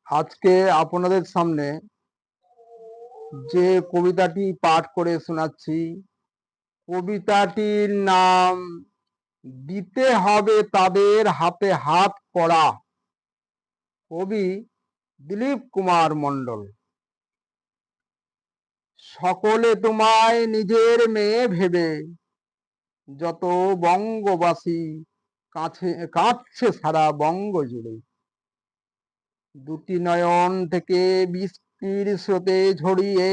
আজকে আপনাদের সামনে যে কবিতাটি পাঠ করে শোনাচ্ছি, কবিতাটির নাম দিতে হবে তাদের হাতে হাত করা। কবি দিলীপ কুমার মণ্ডল। সকলে তোমায় নিজের মেয়ে ভেবে যত বঙ্গবাসী কাঁদছে সারা বঙ্গ জুড়ে। দুটি নয়ন থেকে বৃষ্টির স্রোতে ঝরিয়ে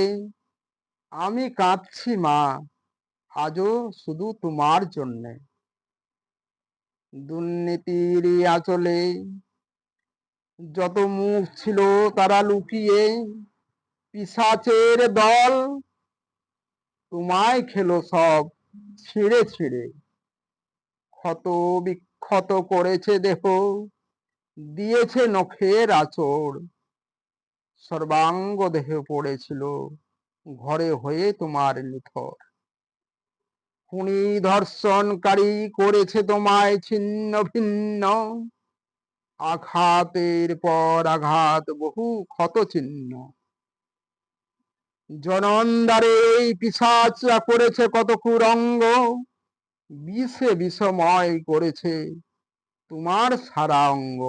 আমি কাঁদছি মা, আজও শুধু তোমার জন্যে। দুর্নীতির আঁচলে যত মুখ ছিল তারা লুকিয়ে, পিশাচের দল তোমায় খেলো সব ছিঁড়ে ছিঁড়ে। ক্ষত বিক্ষত করেছে দেহ, দিয়েছে নখের আঁচড়। সর্বাঙ্গ দেহ পড়েছিল ঘরে হয়ে তোমার নিথর। খুনি ধর্ষণকারী করেছে তোমায় ছিন্ন ভিন্ন, আঘাতের পর আঘাত বহু ক্ষত চিহ্ন। জনন্দারে এই পিশাচরা করেছে কত কুরঙ্গ, বিষে বিষময় করেছে তোমার সারা অঙ্গ।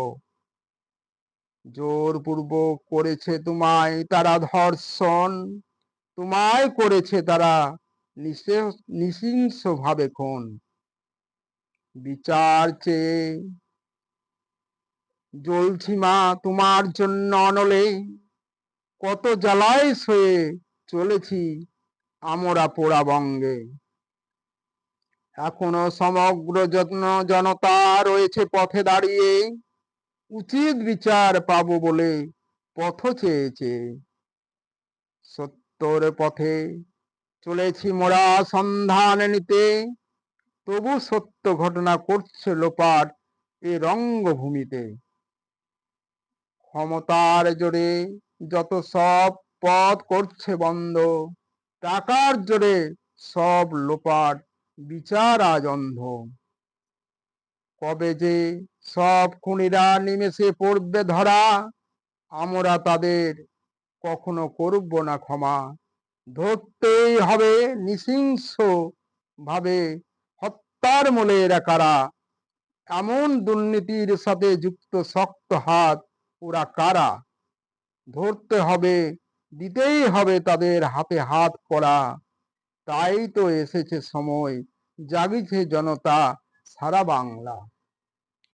জোরপূর্বক করেছে তোমায় তারা ধর্ষণ, তোমায় করেছে তারা নৃশংস ভাবে খুন। বিচার চেয়ে জ্বলছি মা তোমার জন্য অনলে, কত জ্বালায় সয়ে চলেছি আমরা পোড়া বঙ্গে। এখনো সমগ্র জনতা রয়েছে পথে দাঁড়িয়ে, উচিত বিচার পাবো বলে পথ চেয়েছে। সত্যর পথে চলেছি মোরা সন্ধান নিতে, তবু সত্য ঘটনা করছে লোপাট এ রঙ্গভূমিতে। ক্ষমতার জোরে যত সব পথ করছে বন্ধ, টাকার জোরে সব লোপাট বিচার আজ অন্ধ। কবে যে সব খুনিরা নিমেষে পড়বে ধরা, আমরা তাদের কখনো করব না ক্ষমা। ধরতেই হবে নৃশংস ভাবে হত্যার মূলে এরা কারা, এমন দুর্নীতির সাথে যুক্ত শক্ত হাত ওরা কারা। ধরতে হবে, দিতেই হবে তাদের হাতে হাত করা। তাই তো এসেছে সময়, জাগিছে জনতা সারা বাংলা।